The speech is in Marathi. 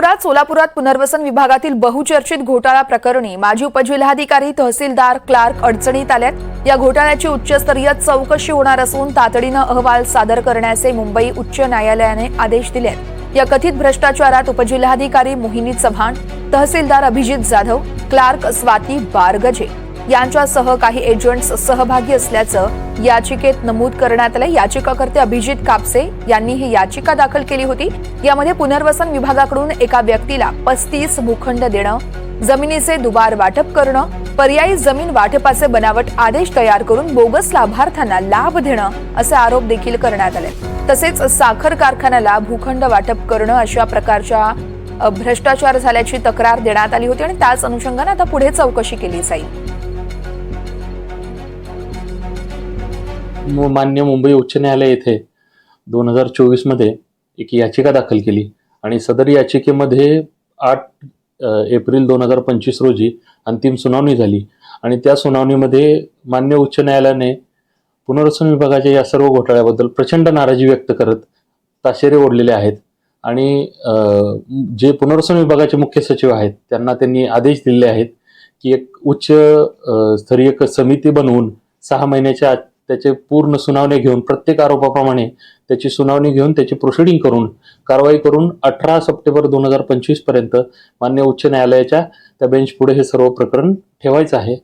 सोलापुरात पुनर्वसन विभागातील बहुचर्चित घोटाळा प्रकरणी माजी उपजिल्हाधिकारी तहसीलदार क्लार्क अडचणीत आल्यात। या घोटाळ्याची उच्चस्तरीय चौकशी होणार असून तातडीने अहवाल सादर करण्याचे मुंबई उच्च न्यायालयाने आदेश दिले आहेत। या कथित भ्रष्टाचारात उपजिल्हाधिकारी मोहिनी चव्हाण, तहसीलदार अभिजित जाधव, क्लार्क स्वाती बारगजे यांच्यासह काही एजंट्स सहभागी असल्याचं याचिकेत नमूद करण्यात आले। याचिकाकर्ते अभिजित कापसे यांनी ही याचिका दाखल केली होती। यामध्ये पुनर्वसन विभागाकडून एका व्यक्तीला 35 भूखंड देणं, जमिनीचे दुबार वाटप करणं, पर्यायी जमीन वाटपाचे बनावट आदेश तयार करून बोगस लाभार्थ्यांना लाभ देणं असे आरोप देखील करण्यात आले। तसेच साखर कारखान्याला भूखंड वाटप करणं अशा प्रकारच्या भ्रष्टाचार झाल्याची तक्रार देण्यात आली होती आणि त्याच अनुषंगाने आता पुढे चौकशी केली जाईल। मान्य मुंबई उच्च न्यायालय येथे 2024 मध्ये एक याचिका दाखल केली आणि सदर याचिकेमध्ये 8 एप्रिल 2025 रोजी अंतिम सुनावणी झाली आणि त्या सुनावणीमध्ये मान्य उच्च न्यायालयाने पुनर्वसन विभागाच्या या सर्व घोटाळ्याबद्दल प्रचंड नाराजी व्यक्त करत ताशेरे ओढलेले आहेत आणि जे पुनर्वसन विभागाचे मुख्य सचिव आहेत त्यांनी आदेश दिले आहेत की एक उच्च स्तरीय समिती बनवून 6 महिन्याच्या आत त्याचे पूर्ण सुनावणी घेऊन प्रत्येक आरोपाप्रमाणे त्याची सुनावणी घेऊन त्याची प्रोसिडिंग करून कारवाई करून 18 सप्टेंबर 2025 पर्यंत मान्य उच्च न्यायालयाच्या त्या बेंच पुढे हे सर्व प्रकरण ठेवायचं आहे।